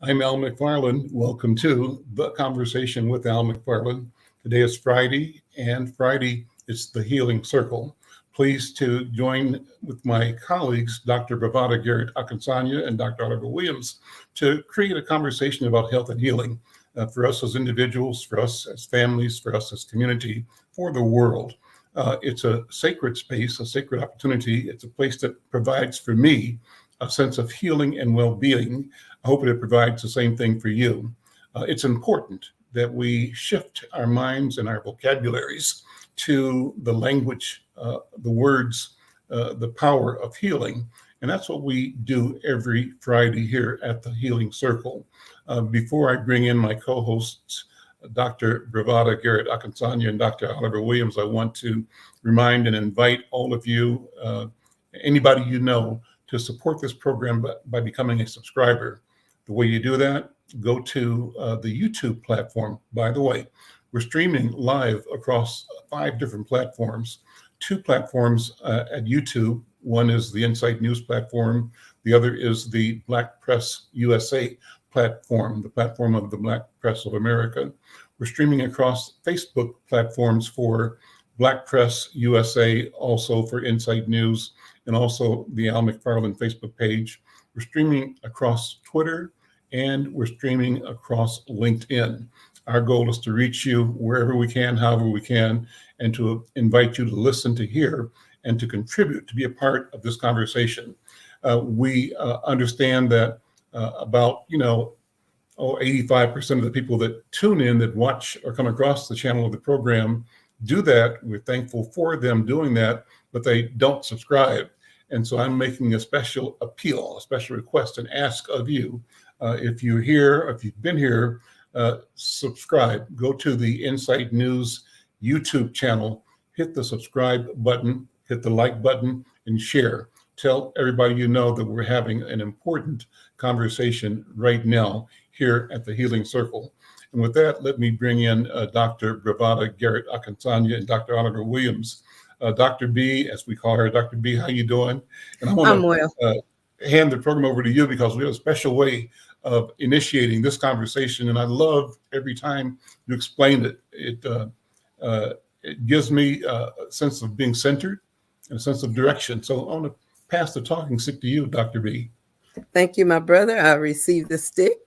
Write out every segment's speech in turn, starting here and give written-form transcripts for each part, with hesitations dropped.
I'm Al McFarlane. Welcome to the Conversation with Al McFarlane. Today is Friday, and Friday is the Healing Circle. Pleased to join with my colleagues, Dr. Bravada and Dr. Oliver Williams, to create a conversation about health and healing for us as individuals, for us as families, for us as community, for the world. It's a sacred space, a sacred opportunity. It's a place that provides for me a sense of healing and well-being. I hope it provides the same thing for you. It's important that we shift our minds and our vocabularies to the language, the words, the power of healing. And that's what we do every Friday here at the Healing Circle. Before I bring in my co-hosts, Dr. Bravada Garrett-Akansanya and Dr. Oliver Williams, I want to remind and invite all of you, anybody you know, to support this program by becoming a subscriber. The way you do that, go to the YouTube platform. By the way, we're streaming live across 5 different platforms. 2 platforms at YouTube. One is the Insight News platform. The other is the Black Press USA platform, the platform of the Black Press of America. We're streaming across Facebook platforms for Black Press USA, also for Insight News, and also the Al McFarlane Facebook page. We're streaming across Twitter, and we're streaming across LinkedIn. Our goal is to reach you wherever we can, however we can, and to invite you to listen, to hear, and to contribute, to be a part of this conversation. We understand that about 85% of the people that tune in, that watch or come across the channel of the program, do that. We're thankful for them doing that, but they don't subscribe. And so I'm making a special appeal, a special request and ask of you. If you're here, if you've been here, subscribe. Go to the Insight News YouTube channel, hit the subscribe button, hit the like button, and share. Tell everybody you know that we're having an important conversation right now here at the Healing Circle. And with that, let me bring in Dr. Bravada Garrett-Akansanya and Dr. Oliver Williams. Dr. B, as we call her, Dr. B, how you doing? And I want to hand the program over to you because we have a special way of initiating this conversation. And I love every time you explain it. It gives me a sense of being centered and a sense of direction. So I want to pass the talking stick to you, Dr. B. Thank you, my brother. I received the stick.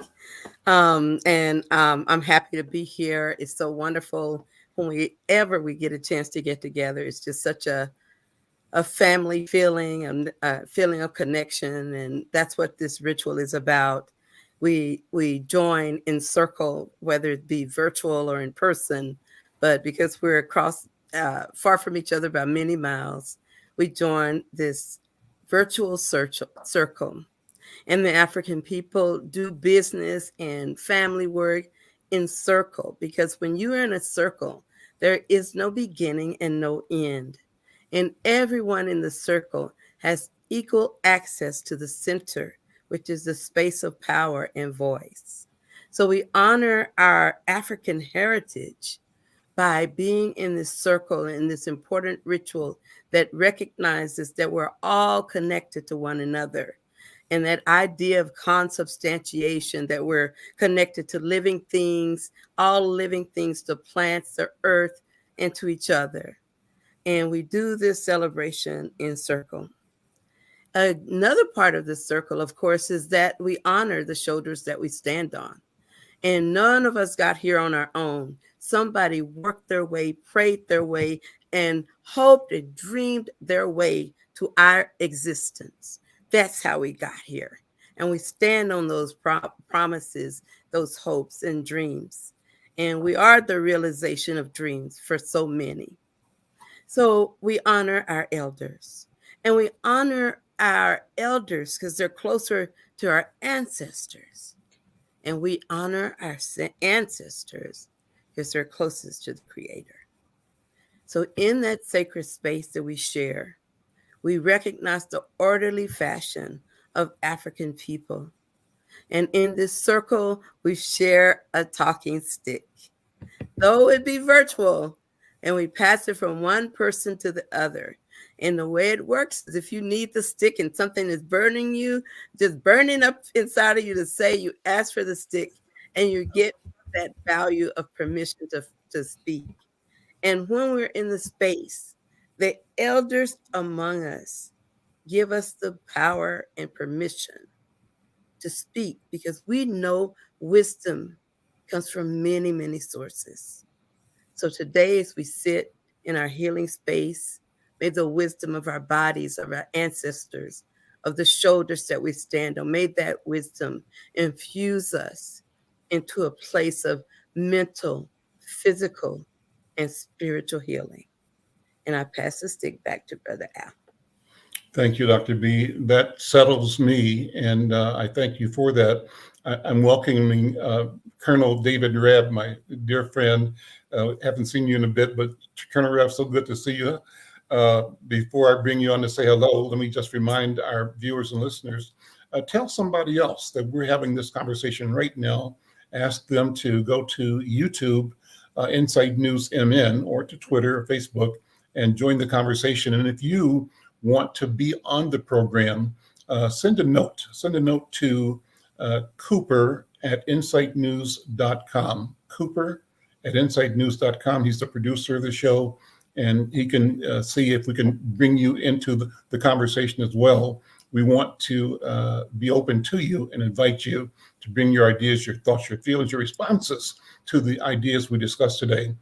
And I'm happy to be here. It's so wonderful whenever we get a chance to get together. It's just such a family feeling and a feeling of connection. And that's what this ritual is about. We join in circle, whether it be virtual or in person, but because we're across far from each other by many miles, we join this virtual circle. And the African people do business and family work in circle, because when you are in a circle, there is no beginning and no end. And everyone in the circle has equal access to the center, which is the space of power and voice. So we honor our African heritage by being in this circle, in this important ritual that recognizes that we're all connected to one another. And that idea of consubstantiation, that we're connected to living things, all living things, to plants, the earth, and to each other. And we do this celebration in circle. Another part of the circle, of course, is that we honor the shoulders that we stand on. And none of us got here on our own. Somebody worked their way, prayed their way, and hoped and dreamed their way to our existence. That's how we got here. And we stand on those promises, those hopes and dreams. And we are the realization of dreams for so many. So we honor our elders. And we honor our elders because they're closer to our ancestors. And we honor our ancestors because they're closest to the Creator. So in that sacred space that we share, we recognize the orderly fashion of African people. And in this circle, we share a talking stick. Though it be virtual, and we pass it from one person to the other. And the way it works is if you need the stick and something is burning you, just burning up inside of you to say, you ask for the stick and you get that value of permission to speak. And when we're in the space, the elders among us give us the power and permission to speak because we know wisdom comes from many, many sources. So today, as we sit in our healing space, may the wisdom of our bodies, of our ancestors, of the shoulders that we stand on, may that wisdom infuse us into a place of mental, physical, and spiritual healing. And I pass the stick back to Brother Al. Thank you, Dr. B. That settles me, and I thank you for that. I'm welcoming Colonel David Rebb, my dear friend. Haven't seen you in a bit, but Colonel Rebb, so good to see you. Before I bring you on to say hello, let me just remind our viewers and listeners, tell somebody else that we're having this conversation right now. Ask them to go to YouTube, Insight News MN, or to Twitter or Facebook, and join the conversation. And if you want to be on the program, send a note. Send a note to Cooper at insightnews.com. Cooper at insightnews.com. He's the producer of the show, and he can see if we can bring you into the conversation as well. We want to be open to you and invite you to bring your ideas, your thoughts, your feelings, your responses to the ideas we discussed today.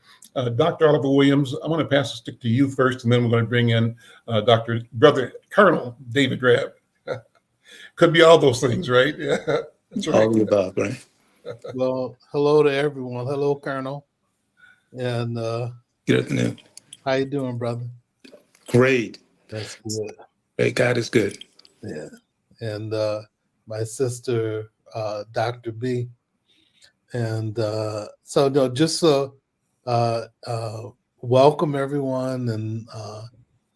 Dr. Oliver Williams, I'm going to pass the stick to you first, and then we're going to bring in Brother Colonel David Rebb. Could be all those things, right? Yeah, that's right. All the above, right? Well, hello to everyone. Hello, Colonel. And Good afternoon. how you doing, brother? Great. That's good. Great. God is good. Yeah. And my sister, Dr. B. And so no, just welcome everyone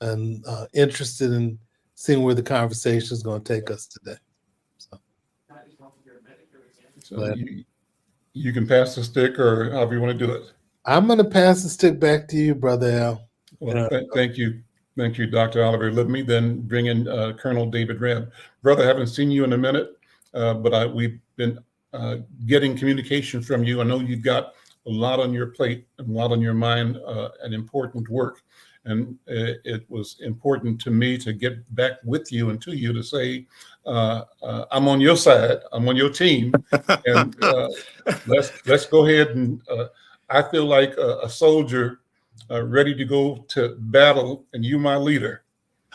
and interested in seeing where the conversation is going to take us today. So you can pass the stick, or however you want to do it. I'm going to pass the stick back to you, Brother Al. Well, thank you. Thank you, Dr. Oliver. Let me then bring in Colonel David Rebb. Brother, I haven't seen you in a minute, but we've been getting communication from you. I know you've got a lot on your plate and a lot on your mind, and important work. And it was important to me to get back with you and to you to say, I'm on your side, I'm on your team, and let's go ahead and I feel like a soldier ready to go to battle, and you my leader.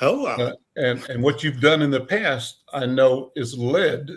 Oh, wow. And what you've done in the past, I know, is led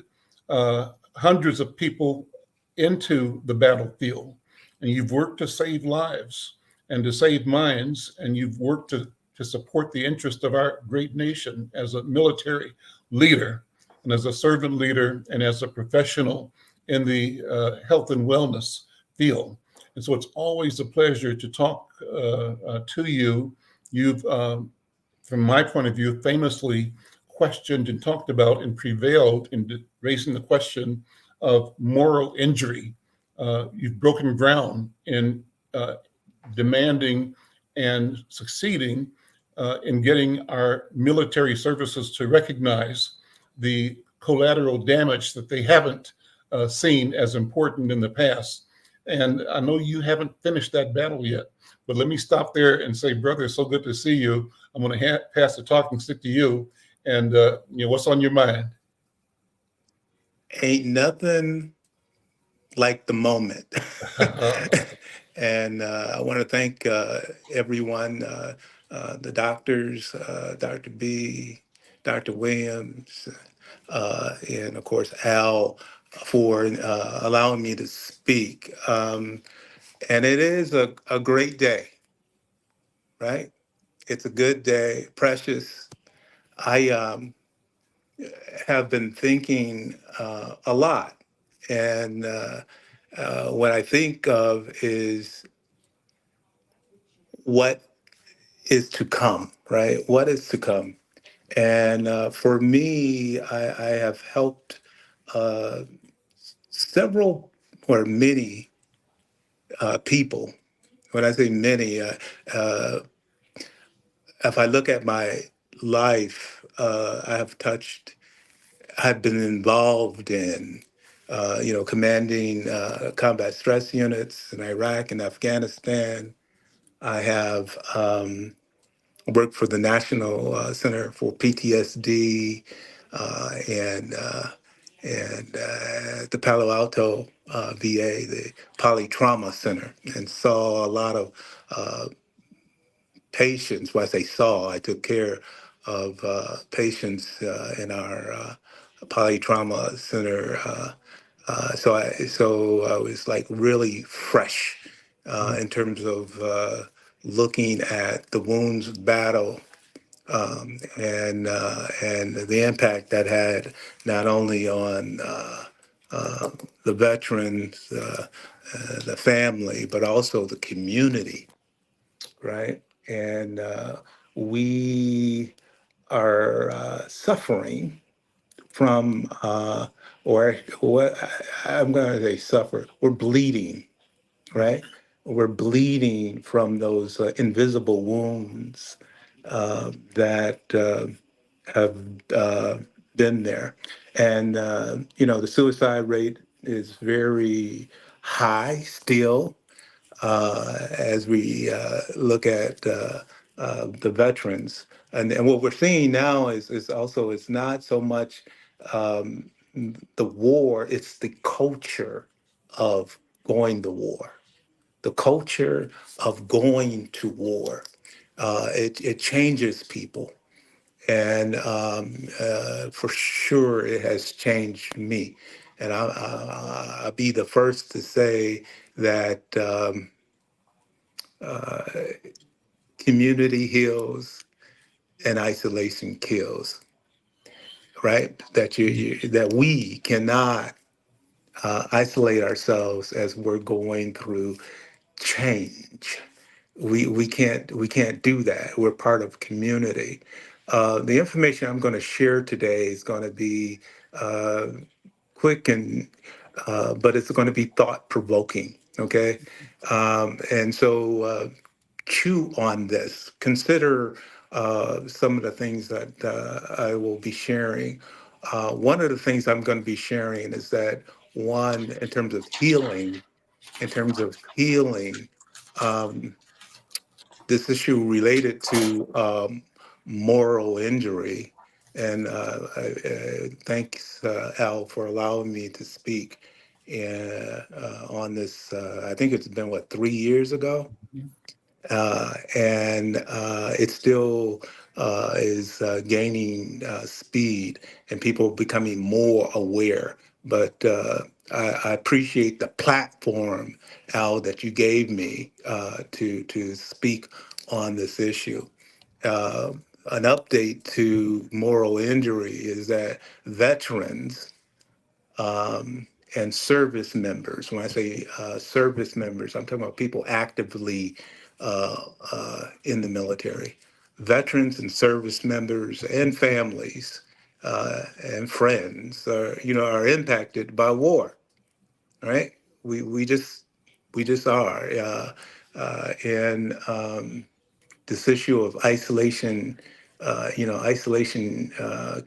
hundreds of people into the battlefield, and you've worked to save lives and to save minds, and you've worked to support the interest of our great nation as a military leader and as a servant leader and as a professional in the health and wellness field. And so it's always a pleasure to talk to you. You've, from my point of view, famously questioned and talked about and prevailed in raising the question of moral injury. You've broken ground in demanding and succeeding in getting our military services to recognize the collateral damage that they haven't seen as important in the past. And I know you haven't finished that battle yet, but let me stop there and say, brother, it's so good to see you. I'm going to pass the talking stick to you. And what's on your mind? Ain't nothing like the moment. And I want to thank everyone, the doctors, Dr. B, Dr. Williams, and of course, Al, for allowing me to speak. And it is a great day, right? It's a good day, precious. I have been thinking a lot. And what I think of is what is to come, right? What is to come? And for me, I have helped several or many people when I say many, uh, if I look at my life, I've been involved in, commanding combat stress units in Iraq and Afghanistan. I have worked for the National Center for PTSD and the Palo Alto VA, the Polytrauma Center, and saw a lot of patients. When I say saw, I took care of patients in our polytrauma center. So I was like really fresh in terms of looking at the wounds battle and the impact that had not only on the veterans, the family, but also the community, right? And we are suffering from, or what I'm going to say, suffer. We're bleeding, right? We're bleeding from those invisible wounds that have been there. And, the suicide rate is very high still as we look at the veterans. And what we're seeing now is also, it's not so much um, the war, it's the culture of going to war, the culture of going to war. It changes people. And for sure, it has changed me. And I'll be the first to say that uh, community heals and isolation kills, right? That we cannot isolate ourselves as we're going through change. We can't do that. We're part of community. The information I'm going to share today is going to be uh, quick and but it's going to be thought provoking. Okay, and so chew on this. Consider some of the things that I will be sharing. One of the things I'm going to be sharing is that one, in terms of healing, um, this issue related to moral injury. And thanks, Al, for allowing me to speak on this. I think it's been, what, 3 years ago? And it still is gaining speed and people becoming more aware. But I appreciate the platform, Al, that you gave me to speak on this issue. Uh, an update to moral injury is that veterans and service members. When I say service members, I'm talking about people actively in the military. Veterans and service members and families and friends are impacted by war. Right? We just are. And this issue of isolation, isolation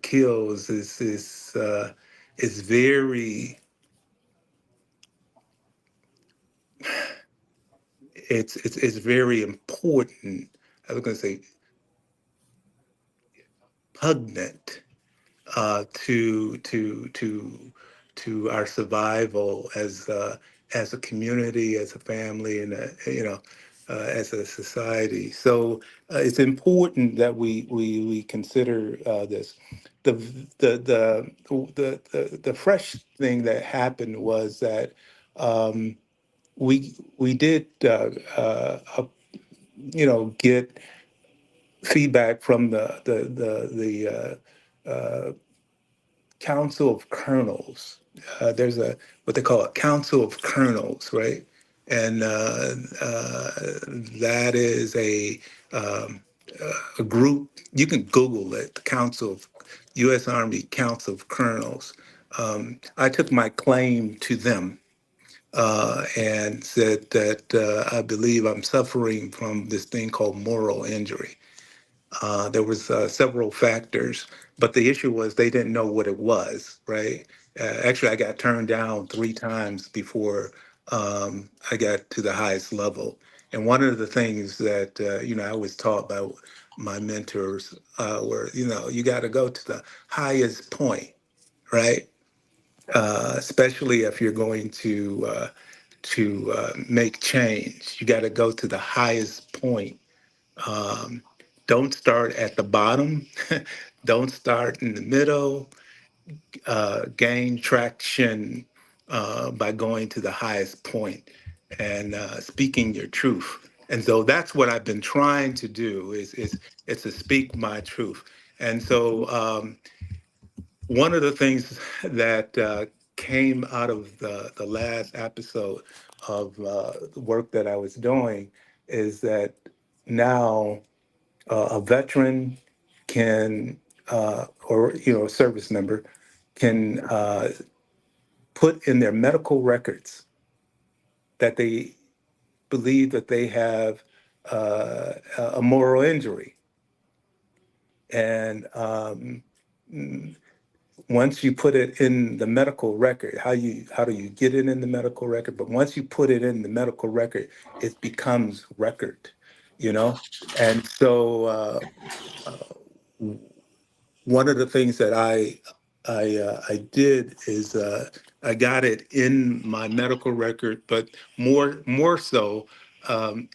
kills is very it's very important. I was going to say pugnant to our survival as a community, as a family, and as a society. So it's important that we consider this. The, the fresh thing that happened was that we did get feedback from the council of colonels. There's what they call a council of colonels, right? And that is a group. You can Google it. The Council of U.S. Army Council of Colonels. I took my claim to them and said that I believe I'm suffering from this thing called moral injury. There was several factors, but the issue was they didn't know what it was, right? Actually, I got turned down 3 times before I got to the highest level. And one of the things that, I was taught by my mentors were, you got to go to the highest point, right? Especially if you're going to make change, you got to go to the highest point. um, don't start at the bottom. Don't start in the middle. Gain traction by going to the highest point and speaking your truth. And so that's what I've been trying to do is to speak my truth. And so one of the things that came out of the last episode of the work that I was doing is that now a veteran can, or a service member can put in their medical records that they believe that they have a moral injury, and once you put it in the medical record, how do you get it in the medical record? But once you put it in the medical record, it becomes record, you know. And so one of the things that I did is I got it in my medical record, but more so,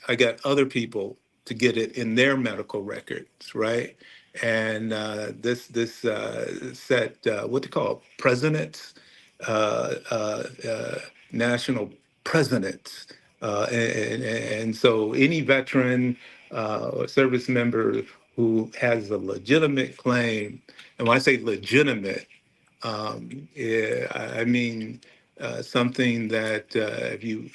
I got other people to get it in their medical records, right? And this set what they call presidents, national presidents, and so any veteran or service member who has a legitimate claim, and when I say legitimate, yeah, I mean something that if you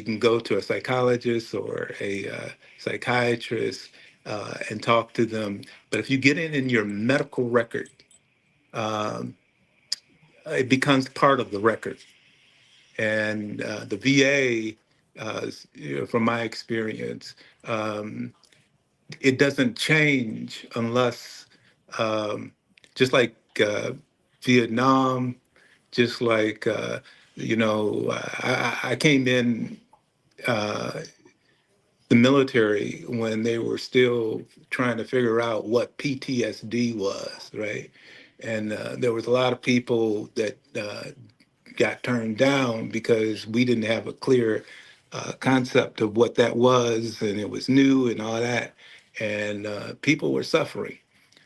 can go to a psychologist or a psychiatrist and talk to them, but if you get it in your medical record, um, it becomes part of the record. And the VA, from my experience, um, it doesn't change unless, um, just like Vietnam, just like I came in uh, the military when they were still trying to figure out what PTSD was, right? And there was a lot of people that got turned down because we didn't have a clear concept of what that was, and it was new and all that, and people were suffering.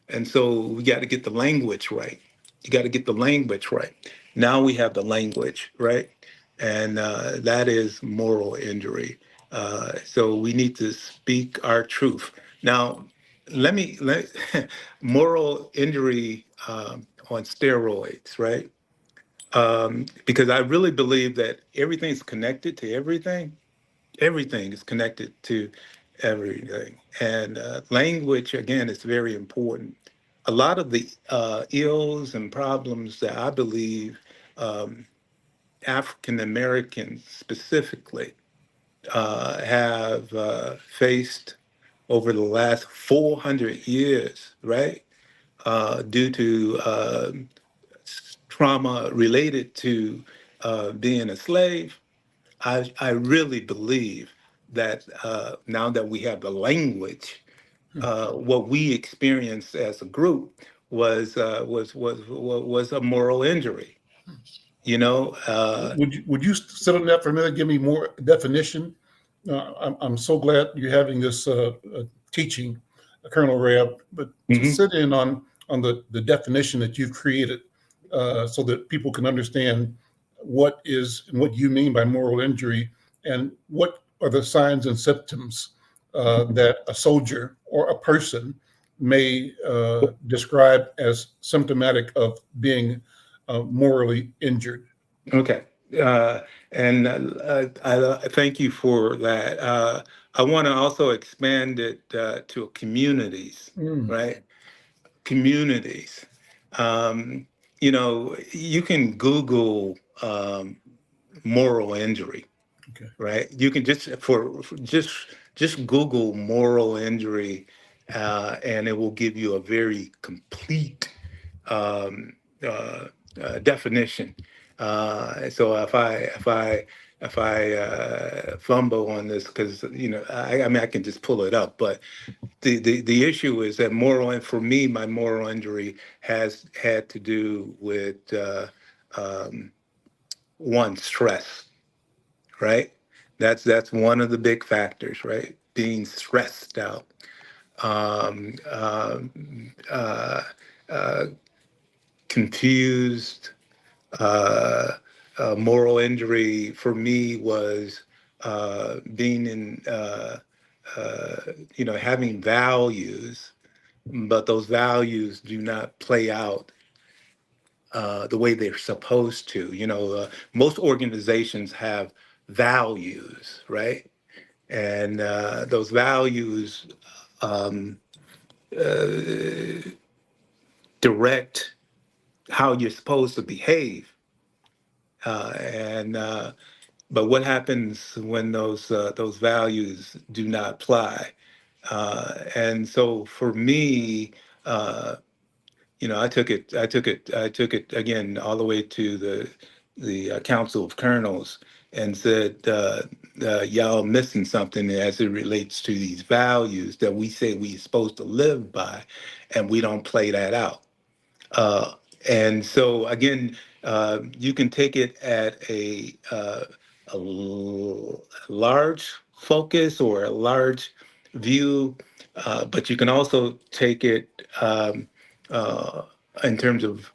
And so we got to get the language right. You got to get the language right. Now we have the language right, and that is moral injury. So we need to speak our truth. Now, let moral injury on steroids, right? Because I really believe that everything's connected to everything. Everything is connected to everything. And language, again, is very important. A lot of the ills and problems that I believe African Americans specifically have faced over the last 400 years, right? Due to trauma related to being a slave, I really believe that now that we have the language, what we experienced as a group was a moral injury. You know, Would you sit on that for a minute? Give me more definition. I'm so glad you're having this teaching, Colonel Rab, but to mhm. sit in on the definition that you've created, so that people can understand what is and what you mean by moral injury, and what are the signs and symptoms that a soldier or a person may describe as symptomatic of being morally injured. Okay. Uh, and I thank you for that. I want to also expand it to communities, Mm. right? Communities. You can Google moral injury. Okay. Right? You can just Google moral injury, and it will give you a very complete um, definition. So if I fumble on this, because I mean I can just pull it up, but the issue is that for me, my moral injury has had to do with um, one, stress, right? That's one of the big factors, right? Being stressed out. Um, um, uh, uh, Confused. Uh, Moral injury for me was being in, having values, but those values do not play out the way they're supposed to. Most organizations have values, right? And those values um, uh, direct how you're supposed to behave. And But what happens when those values do not apply? And so for me, uh, I took it again all the way to the Council of Colonels and said, y'all missing something as it relates to these values that we say we're supposed to live by, and we don't play that out. Uh, and so again, you can take it at large focus or a large view, but you can also take it uh, in terms of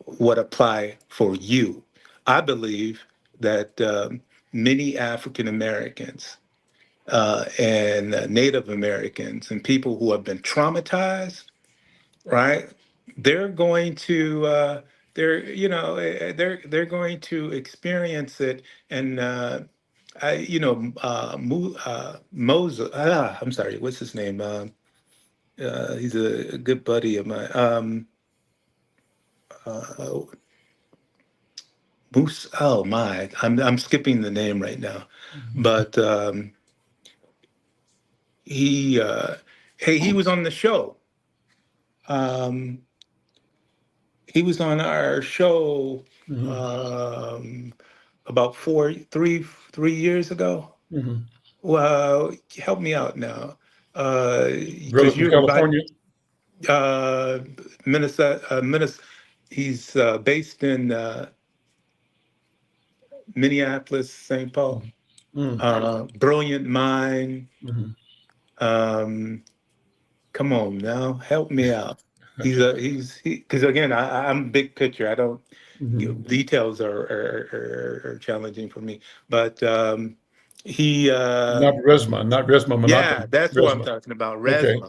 what apply for you. I believe that many African Americans and Native Americans and people who have been traumatized, right? They're going to they're going to experience it, and Moses. I'm sorry, what's his name? He's a good buddy of mine. Uh, Moose. Oh my, I'm skipping the name right now, but he hey, he was on the show. Um, he was on our show Mhm. about 3 years ago. Mhm. Well, help me out now, Brother because from you're the California. Minnesota. He's based in Minneapolis, St. Paul. Mhm. Brilliant mind. Mhm. Um, Come on now, help me out. Okay. Because again, I'm big picture. I don't, Mhm. details are challenging for me. But he, Not Resma yeah, Menachem. that's what I'm Resma. talking about. Okay.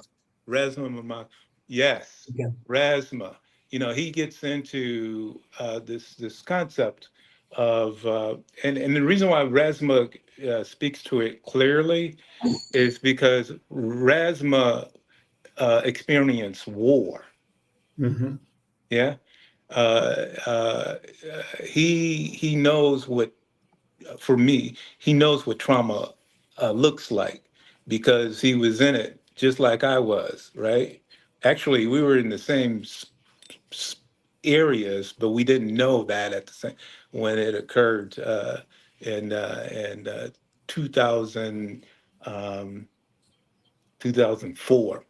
Resma, Mama. Yes, Okay. Resma. He gets into this concept of, and the reason why Resma speaks to it clearly is because Resma experienced war. Mhm. Yeah, uh, uh, he knows what. For me, he knows what trauma looks like because he was in it just like I was. Right? Actually, we were in the same s- areas, but we didn't know that at the same when it occurred in 2000, um, 2004.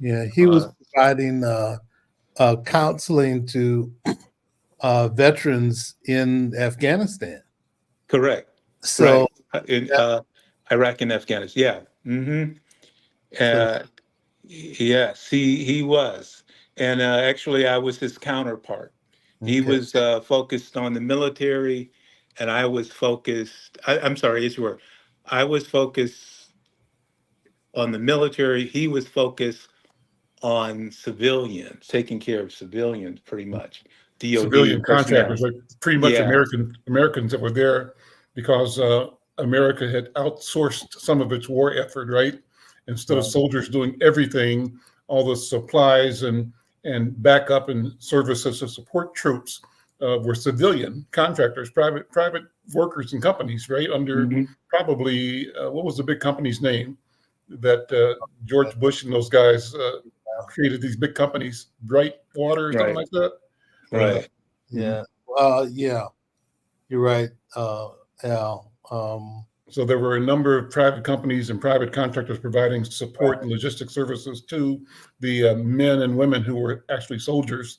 Yeah, he was Uh, providing counseling to veterans in Afghanistan. Correct. So, Right. In that, Iraq and Afghanistan. Yeah. Mm-hmm. so Yes, he was. And actually, I was his counterpart. He okay, was focused on the military, and I was focused. I'm sorry, it's your. I was focused on the military. He was focused on civilians, taking care of civilians, pretty much. DOD Civilian personnel. contractors, like pretty much Yeah. Americans that were there because America had outsourced some of its war effort, right? Instead of Right. soldiers doing everything, all the supplies and backup and services to support troops, were civilian contractors, private workers and companies, right? Under Hmm. probably what was the big company's name that George Bush and those guys created these big companies, Bright Water or something Right. like that. Right. Yeah. Yeah. You're right, Al. So there were a number of private companies and private contractors providing support and logistic services to the men and women who were actually soldiers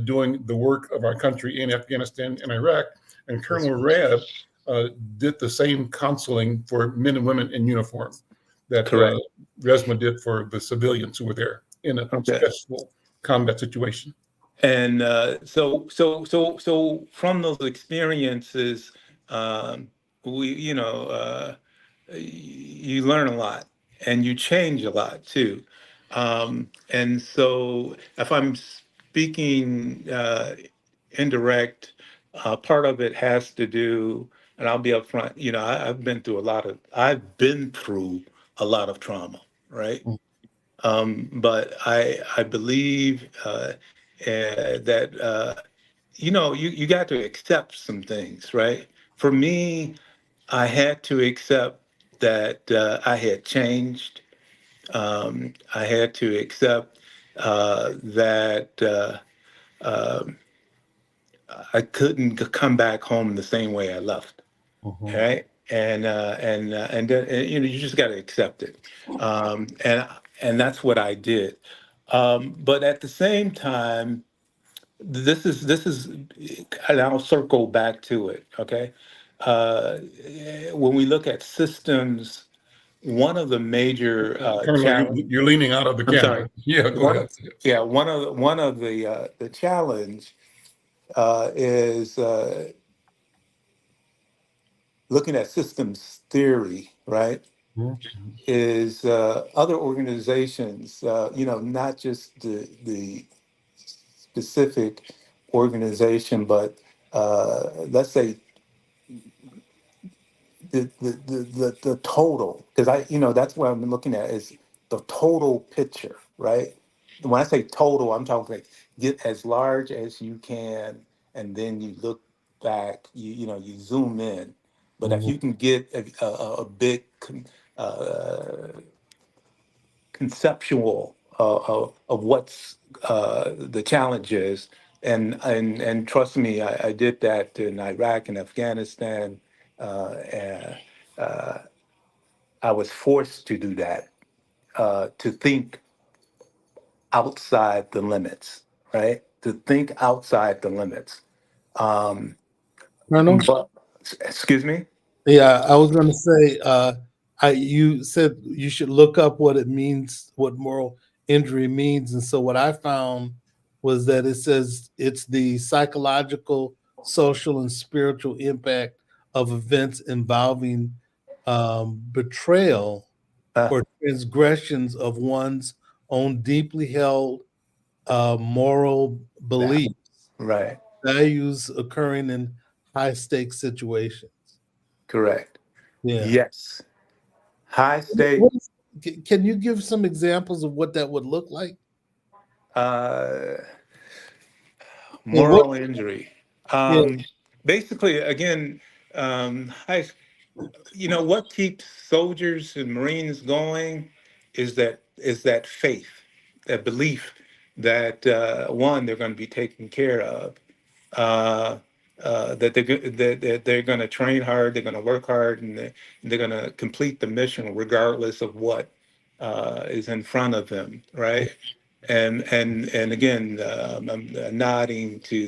doing the work of our country in Afghanistan and Iraq. And Colonel Rad did the same counseling for men and women in uniform that Correct. Resma did for the civilians who were there in a Okay. stressful combat situation. And so from those experiences, um, you learn a lot and you change a lot too. And so if I'm speaking indirect, part of it has to do, and I'll be upfront, I've been through a lot of trauma, right? But I believe that you got to accept some things, right? For me, I had to accept that I had changed. I had to accept that um I couldn't come back home the same way I left. Mhm. Right? And you just got to accept it, and that's what I did. But at the same time, this is, and I'll circle back to it. Okay, uh, when we look at systems, one of the major Colonel, challenge. you're leaning out of the I'm sorry. camera. Yeah, go One, ahead. yeah, one of the challenge is looking at systems theory, right? Mhm. Is other organizations, not just the specific organization, but let's say the total, because that's what I'm looking at is the total picture, right? When I say total, I'm talking like get as large as you can, and then you look back, you zoom in. But if Mhm. you can get a big uh, conceptual of what's the challenge is. And trust me, I did that in Iraq and Afghanistan. And I was forced to do that, to think outside the limits, right? To think outside the limits. Um, Colonel? but, excuse me? Yeah, I was going to say, you said you should look up what it means, what moral injury means, and so what I found was that it says it's the psychological, social, and spiritual impact of events involving betrayal Uh, or transgressions of one's own deeply held moral yeah, beliefs, right, values occurring in high stakes situations. correct. Yeah. Yes. High stake. What is, can you give some examples of what that would look like? Uh, And what? Moral injury. Yeah. Basically, again, I, what keeps soldiers and Marines going is that faith, that belief that one, they're going to be taken care of, uh, that they're going to train hard, they're going to work hard, and they're going to complete the mission regardless of what is in front of them, right? And again, I'm nodding to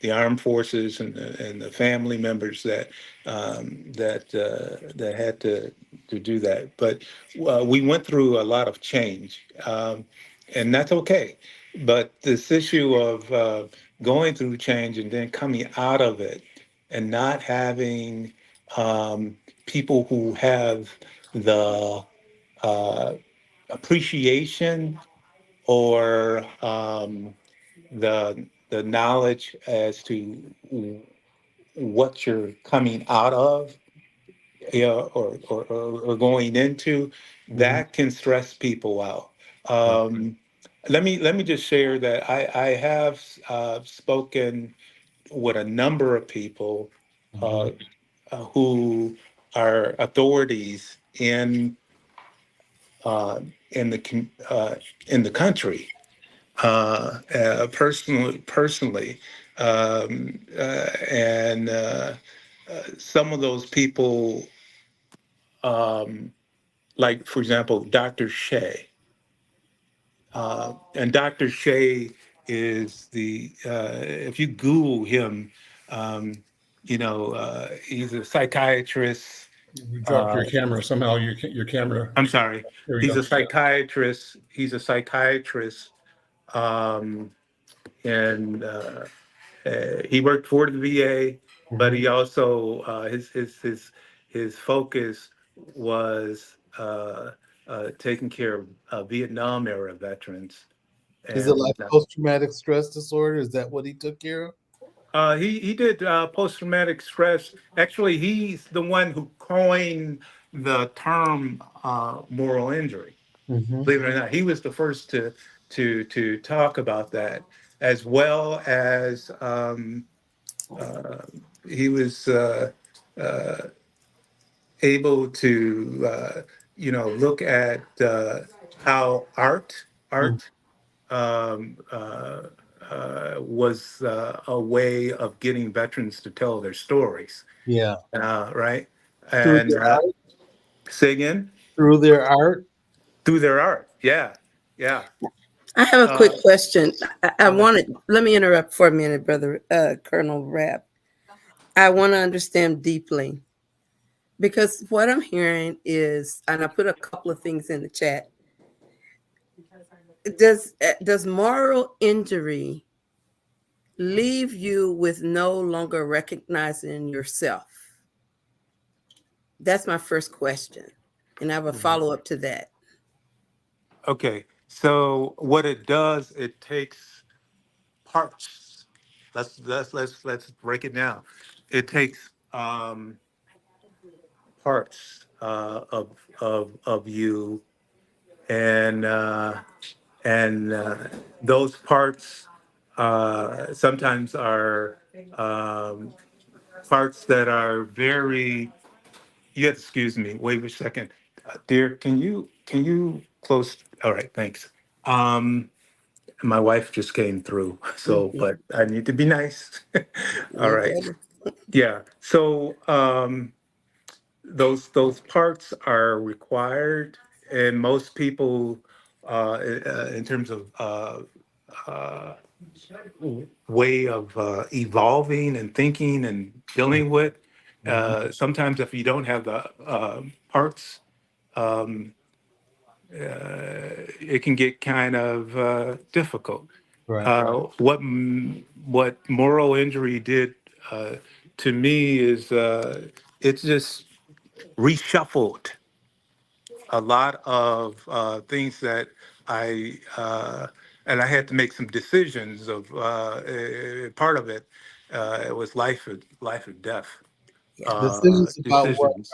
the armed forces and the family members that had to do that. But we went through a lot of change, and that's okay. But this issue of going through change and then coming out of it, and not having people who have the uh, appreciation or the knowledge as to what you're coming out of, or going into, Mhm. that can stress people out. Um, let me just share that I have spoken with a number of people who are authorities uh, in the in the country. Personally, and some of those people, like for example, Dr. Shea, and Dr. Shea is if you Google him, um, he's a psychiatrist. You dropped your Uh, camera somehow. Your camera. I'm sorry, There we he's go. a psychiatrist. He's a psychiatrist, um, and he worked for the VA, but he also his focus was taking care of Vietnam era veterans, Is it and like post-traumatic stress disorder? Is that what he took care of? he did post traumatic stress. Actually, he's the one who coined the term moral injury. Mm-hmm. Believe it or not, he was the first to talk about that, as well as uh, he was able to look at how art um, uh, was a way of getting veterans to tell their stories, Yeah. right? Through And their art. say again, Through their art. through their art. Yeah, yeah. I have a quick Uh, question. I go ahead. wanted, let me interrupt for a minute, brother Colonel Rapp. I want to understand deeply because what I'm hearing is, and I put a couple of things in the chat. Does moral injury leave you with no longer recognizing yourself? That's my first question, and I have a follow up to that. Okay, so what it does, it takes parts. Let's break it down. It takes parts of you, and those parts sometimes are um, parts that are very. You have to excuse me. Wait a second, dear. Can you close? All right, thanks. Um, my wife just came through, so Mhm. but I need to be nice. All No right. problem. Yeah. So those parts are required, and most people, in terms of uh, way of evolving and thinking and dealing with, Mhm. sometimes if you don't have the parts, um, it can get kind of difficult. Right. What moral injury did to me is it just reshuffled a lot of things that and I had to make some decisions of part of it. It was life or death Yeah. Decisions about what? decisions.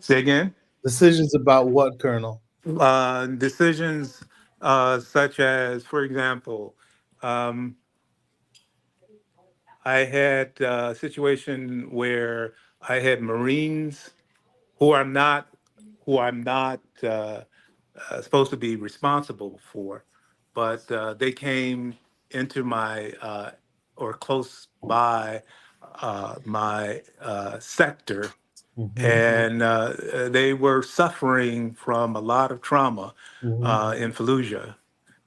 Say again. Decisions about what, Colonel? Decisions such as, for example, um, I had a situation where I had Marines who I'm not who I'm not supposed to be responsible for, but they came into my or close by my sector, Mm-hmm. and they were suffering from a lot of trauma Mm-hmm. in Fallujah,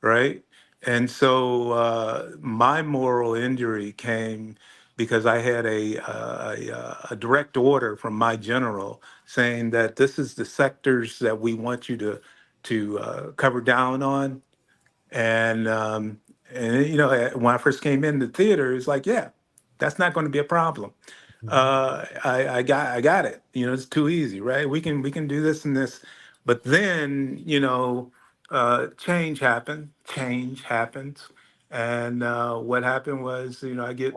right? And so my moral injury came because I had a direct order from my general saying that this is the sectors that we want you to cover down on, and when I first came in the theater, it's like, yeah, that's not going to be a problem. I got it. It's too easy, right? We can do this and this, but then change happened. Change happens, and what happened was I get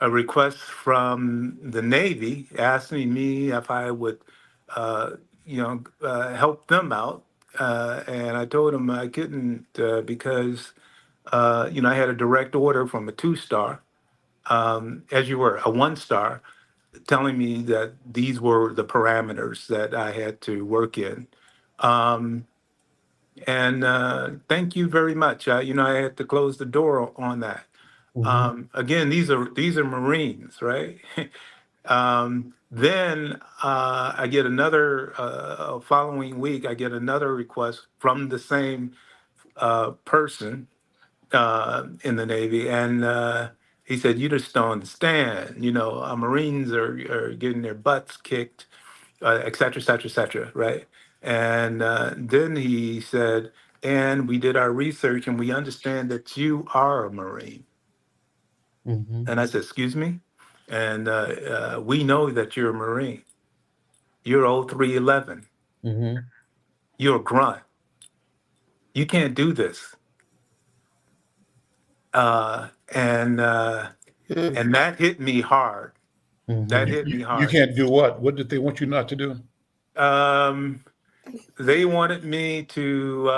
a request from the Navy asking me if I would, help them out. And I told them I couldn't because I had a direct order from a 2-star, as you were, a 1-star, telling me that these were the parameters that I had to work in. Um, and thank you very much. I had to close the door on that. Again, these are Marines, right? Then I get another following week. I get another request from the same person in the Navy, and he said, "You just don't understand. Marines are getting their butts kicked, et cetera, et cetera, et cetera, right?" And then he said, "And we did our research, and we understand that you are a Marine." And I said, "Excuse me?" And we know that you're a Marine. You're 0311. You're a grunt. You can't do this. And Hmm. and that hit me hard. That hit me You hard. can't do what? What did they want you not to do? Um, they wanted me to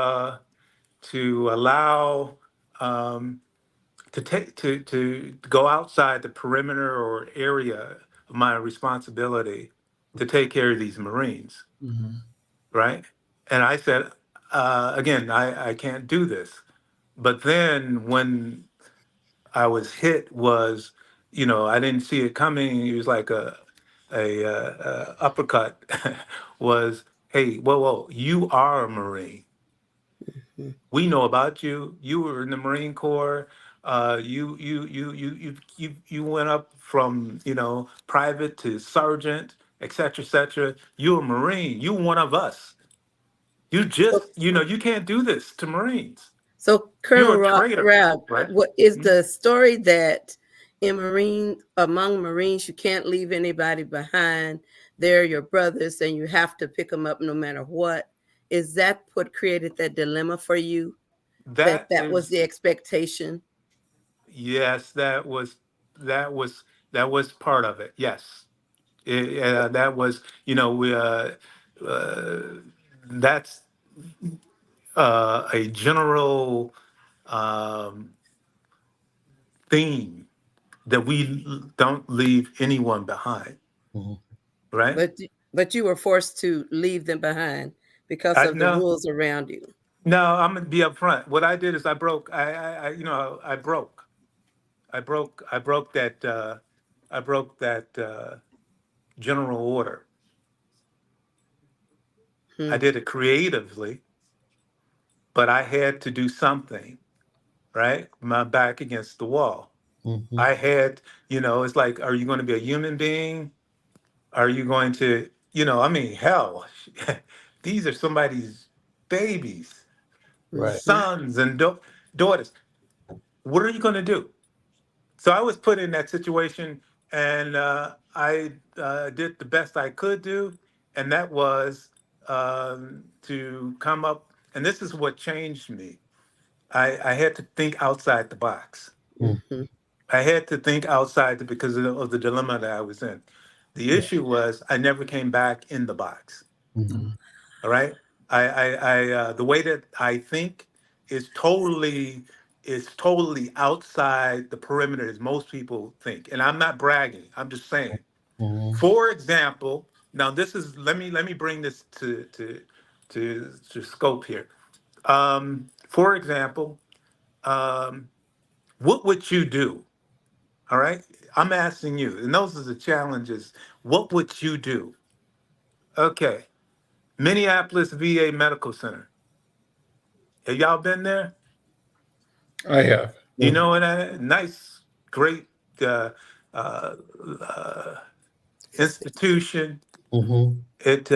allow to take to go outside the perimeter or area of my responsibility to take care of these Marines, Mhm. right? And I said, again, I can't do this. But then when I was hit was, I didn't see it coming. It was like a uppercut. Was, hey, whoa, you are a Marine. We know about you. You were in the Marine Corps. You went up from private to sergeant, et cetera, et cetera. You're a Marine. You one of us. You So, just you can't do this to Marines. so You're Colonel a traitor, Rob, right? what is Mhm. the story that among Marines, you can't leave anybody behind? They're your brothers, and you have to pick them up no matter what. Is that what created that dilemma for you? That That that was is the expectation. Yes, that was that was part of it. Yes, that was we uh, that's a general um, theme that we don't leave anyone behind, right? But you were forced to leave them behind because I of the no rules around you. no. I'm gonna be upfront. What I did is I broke. I broke. I broke that. I broke that general order. I Hmm. did it creatively, but I had to do something, right? My back against the wall. I had, it's like, are you going to be a human being? Are you going to, I mean, hell, these are somebody's babies, Hmm. sons and daughters. What are you going to do? So I was put in that situation, and I did the best I could do, and that was to come up. And this is what changed me. I had to think outside the box. Hmm. I had to think because of the dilemma that I was in. The issue was I never came back in the box. All right. The way that I think is totally outside the perimeter as most people think. And I'm not bragging. I'm just saying. For example, now this is let me bring this to scope here. For example, um, what would you do? All right. I'm asking you, and those are the challenges. What would you do? Okay. Minneapolis VA Medical Center. Have y'all been there? I have. You know what? Nice, great uh, uh, uh, institution. It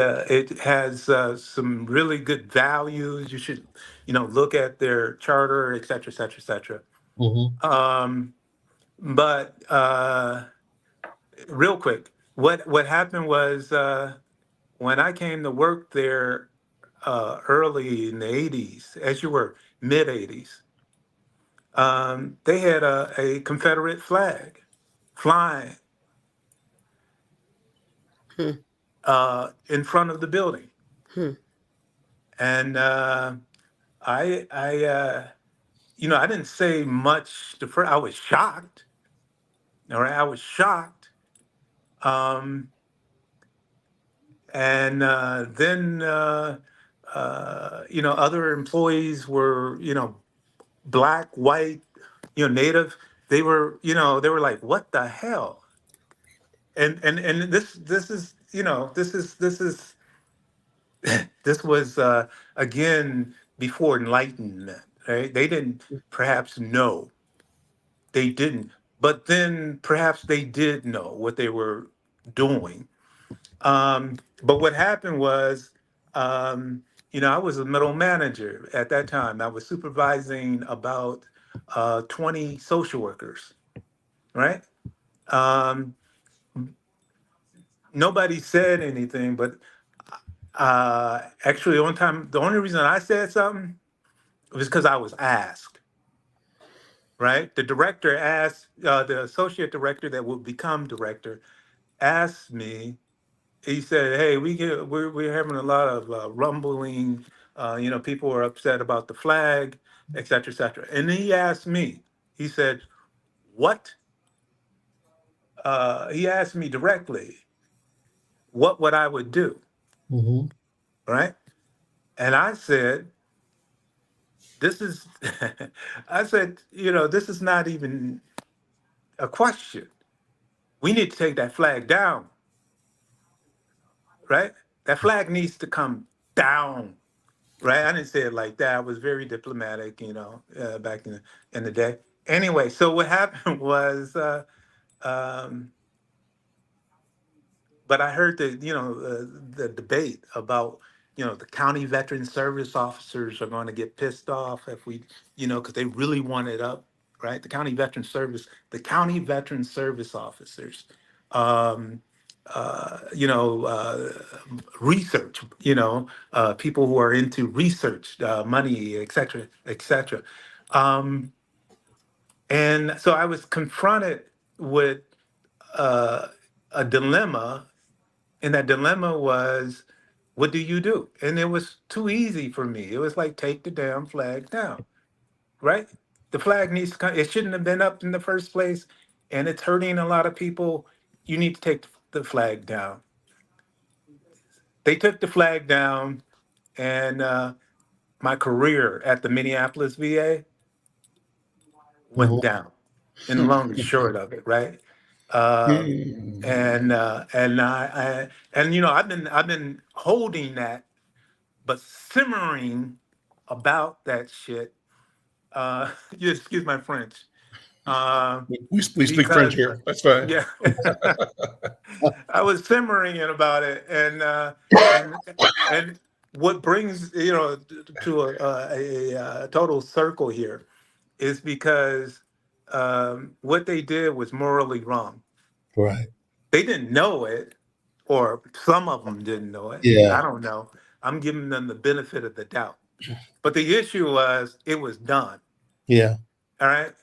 has some really good values. You should, look at their charter, et cetera, et cetera, et cetera. Um, but real quick, what happened was when I came to work there early in the '80s, as you were mid '80s, they had a Confederate flag flying Hmm. in front of the building, Hmm. and I I didn't say much. I was shocked. All right, I was shocked. Um, and then other employees were, black, white, native. They were like, "What the hell?" And this is this was again before enlightenment, right? They didn't perhaps know. They didn't, but then perhaps they did know what they were doing. But what happened was, I was a middle manager at that time. I was supervising about 20 social workers, right? Um, Nobody said anything, but actually, the only reason I said something was because I was asked, right? The director asked, the associate director that would become director asked me. He said, "Hey, we're having a lot of rumbling. People are upset about the flag, et cetera, et cetera." And then he asked me. He said, "What?" He asked me directly, "What would I would do?" Mm-hmm. Right? And I said, "This is," I said, "This is not even a question. We need to take that flag down, right? That flag needs to come down." Right? I didn't say it like that. I was very diplomatic, back in the day. Anyway, so what happened was, um, but I heard the debate about, the county veteran service officers are going to get pissed off if we, because they really want it up, right? The county veteran service officers. Um, research, people who are into research, money, et cetera, et cetera. Um, and so I was confronted with uh, a dilemma, and that dilemma was, what do you do? And it was too easy for me. It was like, take the damn flag down, right? The flag needs to come. It shouldn't have been up in the first place, and it's hurting a lot of people. You need to take the flag down. They took the flag down, and my career at the Minneapolis VA went Mm-hmm. down. And long and short of it, right? Um, and I've been holding that, but simmering about that shit. You excuse my French, uh, We speak French because here. That's fine. yeah, I was simmering it about it, and and what brings to a total circle here is because what they did was morally wrong. Right. They didn't know it, or some of them didn't know it. I Yeah. don't know. I'm giving them the benefit of the doubt. But the issue was it was done. Yeah. All right.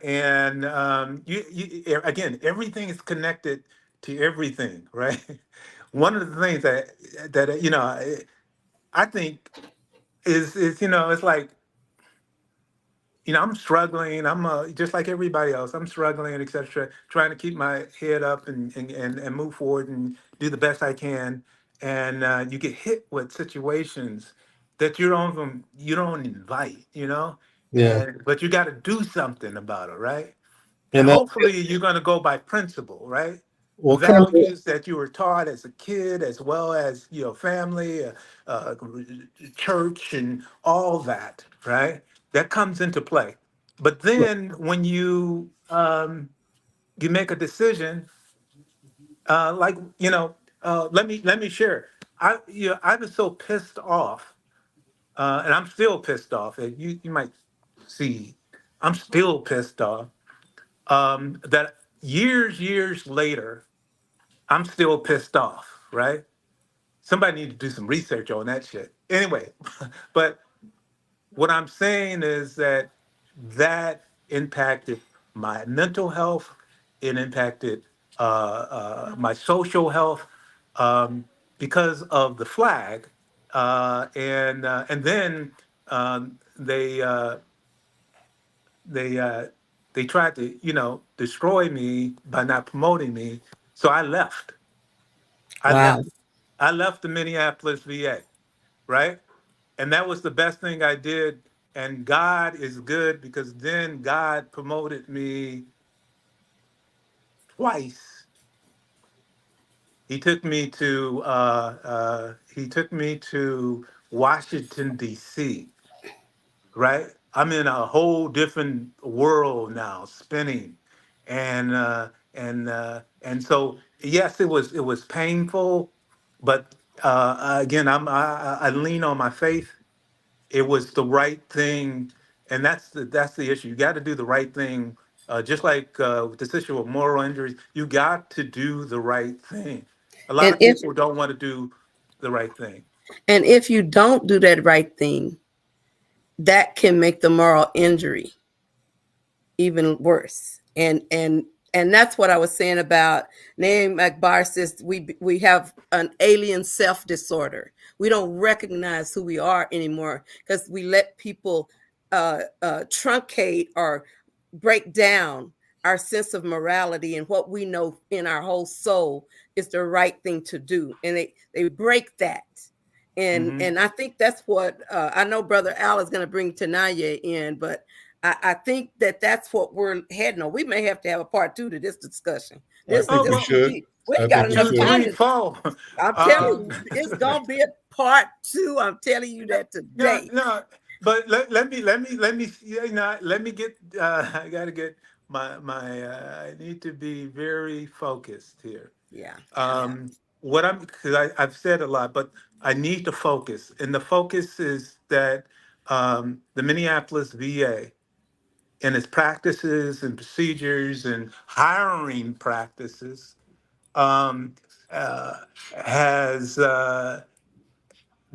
And again, everything is connected to everything, right? One of the things that I think is it's like, I'm struggling. I'm just like everybody else. I'm struggling, etc. Trying to keep my head up and move forward and do the best I can. And you get hit with situations that you don't invite, Yeah. and but you got to do something about it, right? And And that, hopefully you're going to go by principle, right? well, kind of, Values that you were taught as a kid, as well as family, uh, church, and all that, right? That comes into play. But then when you make a decision, like let me share. I was so pissed off, and I'm still pissed off. And you might see, I'm still pissed off. That years later, I'm still pissed off, right? Somebody need to do some research on that shit. Anyway, but what I'm saying is that impacted my mental health. It impacted my social health, um, because of the flag, and then they they tried to, destroy me by not promoting me. So I left. I Wow. left. I left the Minneapolis VA, right? And that was the best thing I did. And God is good, because then God promoted me twice. He took me to Washington, D.C., right? I'm in a whole different world now, spinning, and so yes, it was painful, but again, I lean on my faith. It was the right thing, and that's the issue. You got to do the right thing. Just like with this issue of moral injuries, you got to do the right thing. A lot And of if people don't want to do the right thing. and if you don't do that right thing, that can make the moral injury even worse. And that's what I was saying about Naomi McBar says we have an alien self disorder. We don't recognize who we are anymore because we let people truncate or break down our sense of morality and what we know in our whole soul is the right thing to do, and they break that. And I think that's what I know Brother Al is going to bring Tanaya in, but I think that's what we're heading on. We may have to have a part 2 to this discussion. I This think we is should. we I ain't got think we enough 2, should. time 3, to. 4. I'm telling you, it's gonna be a part 2. I'm telling you that No, today. no, but let me get. I gotta get I need to be very focused here. Yeah. What because I've said a lot, but I need to focus, and the focus is that the Minneapolis VA and its practices and procedures and hiring practices um, uh, has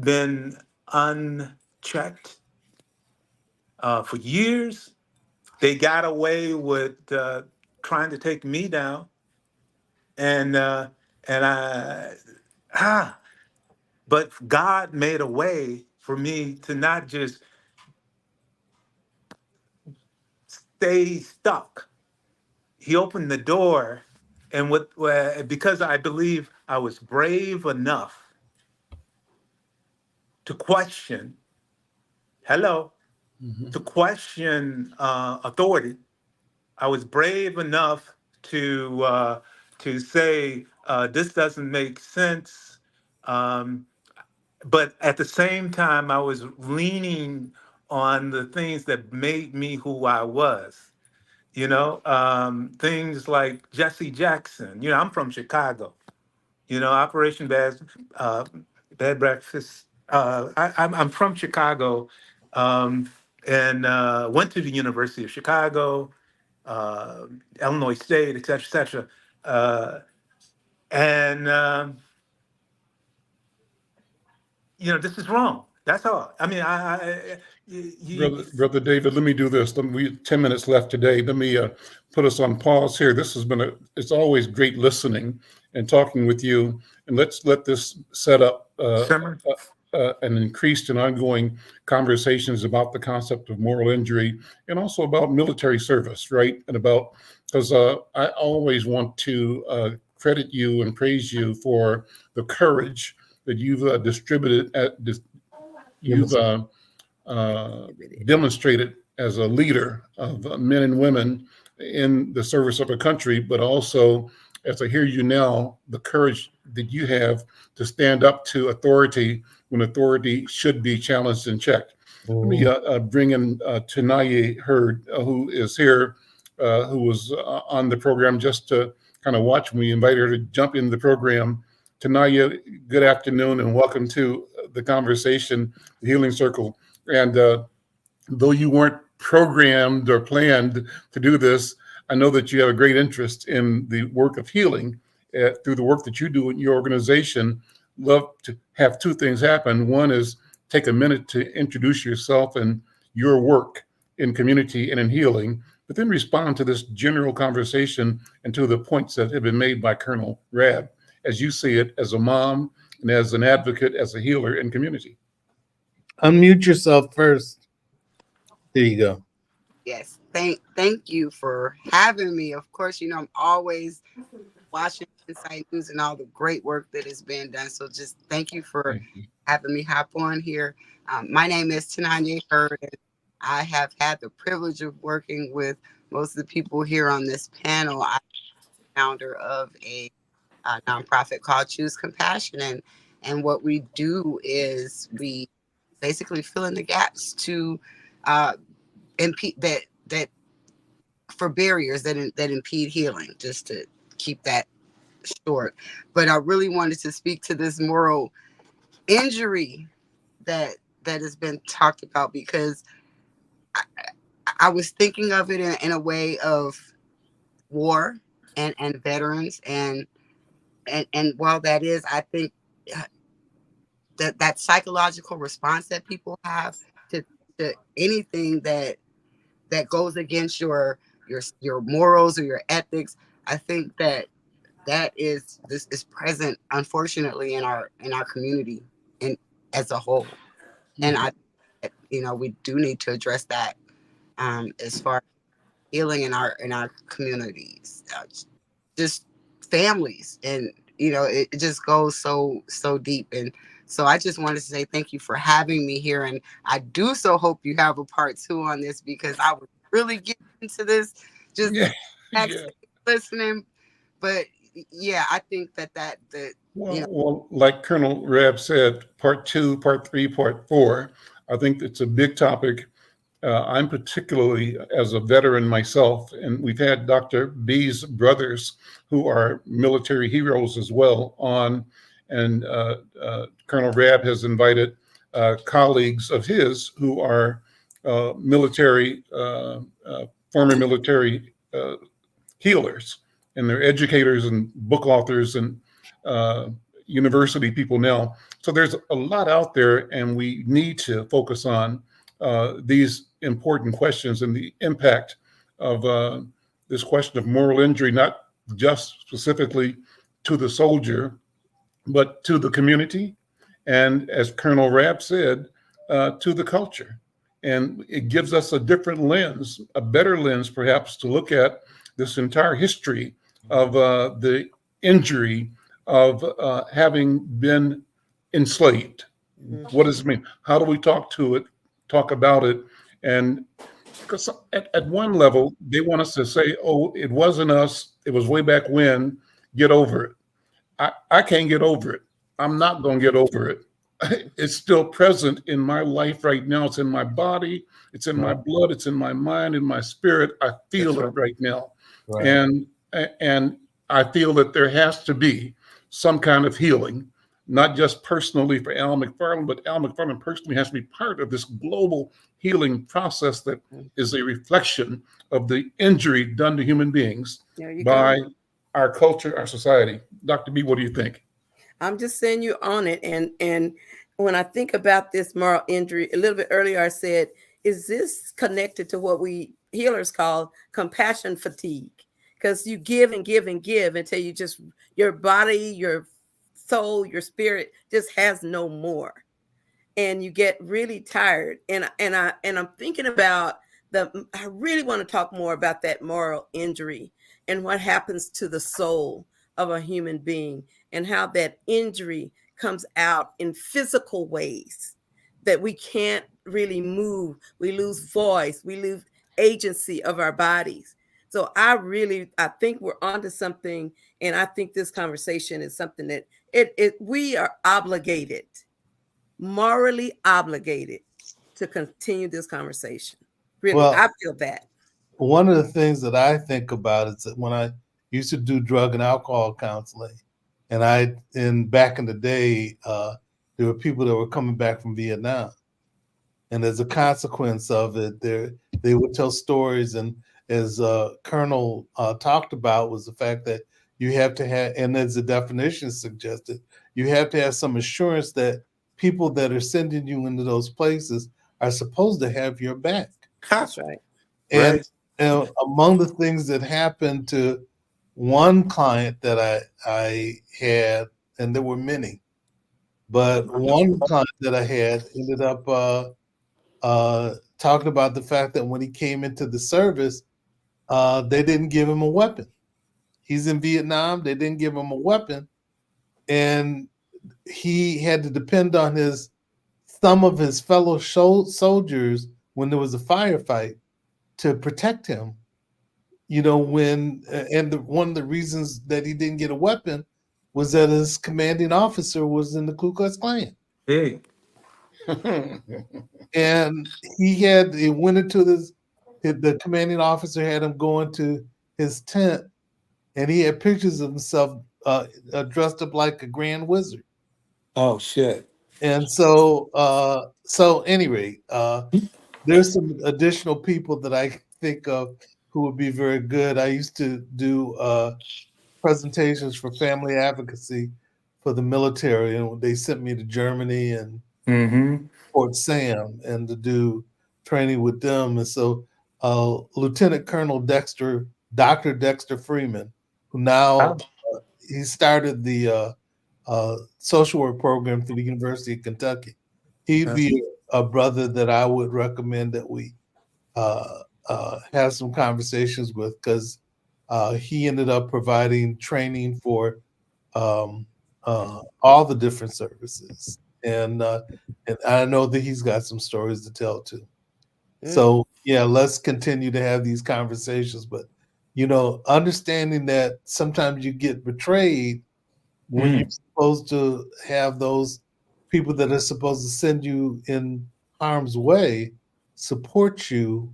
been unchecked for years. They got away with trying to take me down, and and I but God made a way for me to not just stay stuck. He opened the door, and because I believe I was brave enough to question, hello, Mhm. to question authority. I was brave enough to say this doesn't make sense, um, but at the same time, I was leaning on the things that made me who I was. Things like Jesse Jackson. I'm from Chicago. Operation uh, Bad Breakfast. I'm from Chicago, um, and went to the University of Chicago, uh, Illinois State, et cetera, et cetera. And this is wrong. That's all. I mean, Brother David, let me do this. We 10 minutes left today. Let me put us on pause here. This has been it's always great listening and talking with you. And let's let this set up Simmer. an increased and ongoing conversations about the concept of moral injury and also about military service, right? And because I always want to credit you and praise you for the courage that you've distributed, you've demonstrated as a leader of men and women in the service of a country, but also, as I hear you now, the courage that you have to stand up to authority when authority should be challenged and checked. Let me bring in Tanaye Hurd, who is here, who was on the program just to kind of watch. We invited her to jump in the program. Tanaye, good afternoon and welcome to the conversation, the Healing Circle. And though you weren't programmed or planned to do this, I know that you have a great interest in the work of healing through the work that you do in your organization. Love to have two things happen. One is take a minute to introduce yourself and your work in community and in healing, but then respond to this general conversation and to the points that have been made by Colonel Rab, as you see it as a mom and as an advocate, as a healer in community. Unmute yourself first. There you go. Yes. thank you for having me. Of course, you know, I'm always watching Insight News and all the great work that is being done. So just thank you for Thank you. having me hop on here. My name is Tananya Hurd, and I have had the privilege of working with most of the people here on this panel. I'm founder of a nonprofit called Choose Compassion, and what we do is we basically fill in the gaps to impede that for barriers that impede healing. Just to keep that short, but I really wanted to speak to this moral injury that has been talked about, because I, I was thinking of it in a way of war and veterans, and while that is, I think that psychological response that people have to anything that goes against your morals or your ethics, I think this is present, unfortunately, in our community and as a whole. And I, you know, we do need to address that as far as healing in our communities, just families, and you know, it just goes so deep. And so I just wanted to say thank you for having me here, and I do so hope you have a part 2 on this, because I would really get into this just Yeah. Yeah. listening. But yeah, I think that Well, you know, well, like Colonel Rab said, part 2, part 3, part 4, I think it's a big topic. I'm particularly, as a veteran myself, and we've had Dr. B's brothers, who are military heroes as well, on, and Colonel Rab has invited colleagues of his who are military, former military healers, and they're educators and book authors and university people now. So there's a lot out there, and we need to focus on these important questions and the impact of this question of moral injury, not just specifically to the soldier, but to the community, and as Colonel Rapp said, to the culture. And it gives us a different lens, a better lens perhaps, to look at this entire history of the injury of having been enslaved. What does it mean? How do we talk about it? And because at one level, they want us to say, oh, it wasn't us, it was way back when, get over it. I can't get over it. I'm not going to get over it. It's still present in my life right now. It's in my body, it's in my blood, it's in my mind, in my spirit. I feel it right now. Right. And I feel that there has to be some kind of healing, not just personally for Al McFarlane, but Al McFarlane personally has to be part of this global healing process that is a reflection of the injury done to human beings by our culture, our society. Dr. B, what do you think? I'm just saying you on it. And when I think about this moral injury, a little bit earlier, I said, is this connected to what we healers call compassion fatigue? Because you give and give and give until you just, your body, your soul, your spirit just has no more. And you get really tired. And I'm thinking about I really want to talk more about that moral injury and what happens to the soul of a human being, and how that injury comes out in physical ways that we can't really move. We lose voice, we lose agency of our bodies. So I think we're onto something, and I think this conversation is something that we are obligated, morally obligated, to continue this conversation. Really, Well, I feel that. One of the things that I think about is that when I used to do drug and alcohol counseling, and back in the day, there were people that were coming back from Vietnam, and as a consequence of it, they would tell stories. And as Colonel talked about, was the fact that you have to have, and as the definition suggested, you have to have some assurance that people that are sending you into those places are supposed to have your back. That's right. And among the things that happened to one client that I had, and there were many, but one client that I had ended up talking about the fact that when he came into the service, they didn't give him a weapon. He's in Vietnam. They didn't give him a weapon, and he had to depend on some of his fellow soldiers when there was a firefight to protect him. One of the reasons that he didn't get a weapon was that his commanding officer was in the Ku Klux Klan. Hey. And he went into the commanding officer had him go into his tent, and he had pictures of himself dressed up like a grand wizard. Oh shit. And so anyway, there's some additional people that I think of who would be very good. I used to do presentations for family advocacy for the military, and they sent me to Germany and Fort Sam and to do training with them. And so Lieutenant Colonel Dr. Dexter Freeman, who now he started the social work program through the University of Kentucky. He'd be a brother that I would recommend that we have some conversations with, because he ended up providing training for all the different services. And I know that he's got some stories to tell too. So yeah, let's continue to have these conversations. But understanding that sometimes you get betrayed when you're supposed to have those people that are supposed to send you in harm's way support you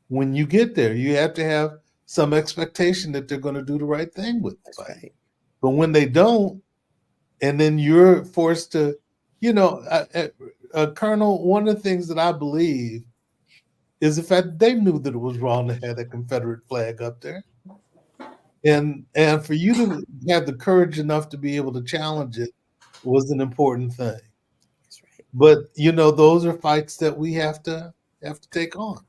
when you get there. You have to have some expectation that they're going to do the right thing with the fight. Right. But when they don't, and then you're forced to, Colonel, one of the things that I believe is the fact that they knew that it was wrong to have that Confederate flag up there. And for you to have the courage enough to be able to challenge it was an important thing. That's right. But those are fights that we have to take on.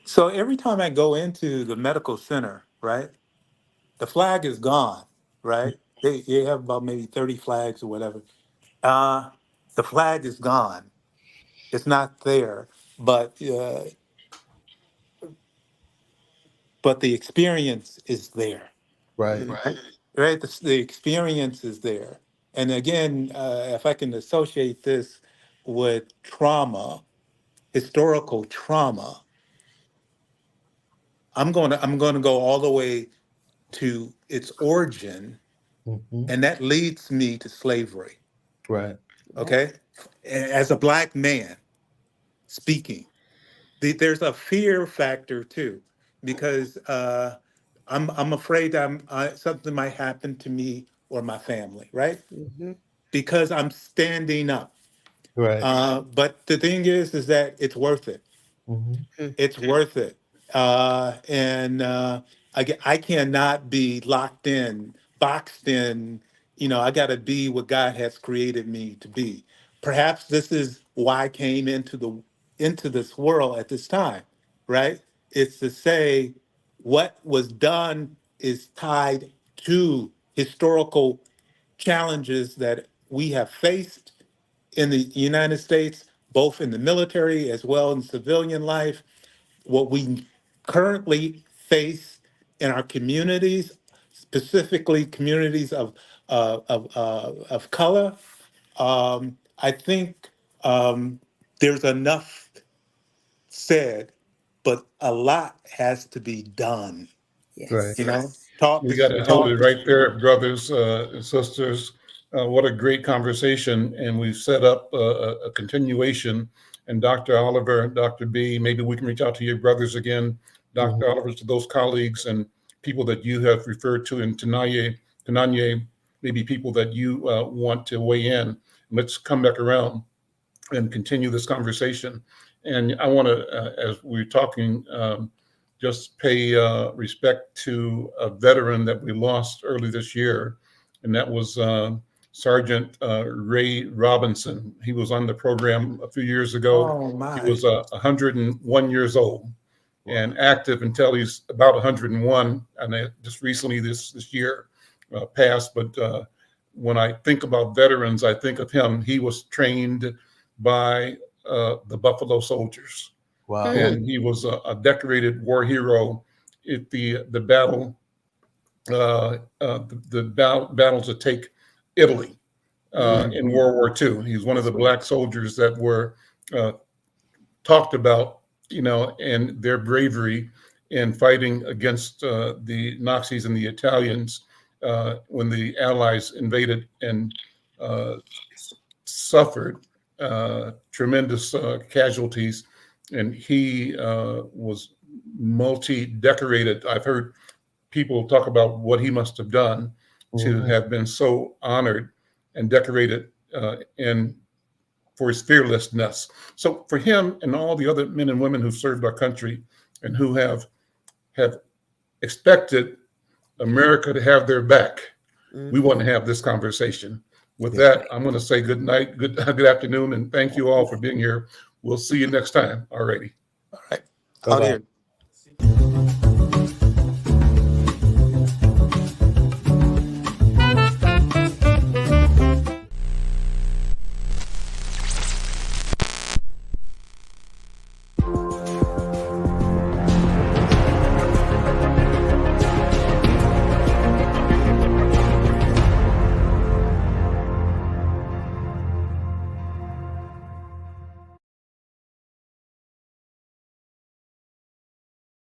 So every time I go into the medical center, right, the flag is gone, right? They have about maybe 30 flags or whatever. The flag is gone. It's not there, but the experience is there. Right. Right. The experience is there. And again, if I can associate this with trauma, historical trauma, I'm going to go all the way to its origin, and that leads me to slavery. Right. Okay. As a Black man speaking, there's a fear factor too, because I'm afraid something might happen to me or my family, right? Because I'm standing up. Right. But the thing is that it's worth it. It's worth it. I cannot be locked in, boxed in. I got to be what God has created me to be. Perhaps this is why I came into this world at this time, right? It's to say what was done is tied to historical challenges that we have faced in the United States, both in the military as well in civilian life, what we currently face in our communities, specifically communities of color. I think there's enough said, but a lot has to be done. Right. We got to hold it right there, brothers and sisters. What a great conversation. And we've set up a continuation. And Dr. Oliver, Dr. B, maybe we can reach out to your brothers again. Dr. Oliver, to those colleagues and people that you have referred to, and Tananye, maybe people that you want to weigh in. Let's come back around and continue this conversation. And I want to, as we're talking, just pay respect to a veteran that we lost early this year, and that was Sergeant Ray Robinson. He was on the program a few years ago. Oh, my. He was 101 years old and active until he's about 101, and just recently this year passed. But when I think about veterans, I think of him. He was trained by the Buffalo Soldiers. Wow. And he was a decorated war hero at the battle, battles to take Italy in World War II. He's one of the black soldiers that were talked about, and their bravery in fighting against the Nazis and the Italians when the Allies invaded and suffered tremendous casualties. And he was multi-decorated. I've heard people talk about what he must have done to have been so honored and decorated and for his fearlessness. So for him and all the other men and women who served our country and who have expected America to have their back, we want to have this conversation. With that, I'm going to say good night, good afternoon, and thank you all for being here. We'll see you next time. All righty. All right. Bye-bye. Out here.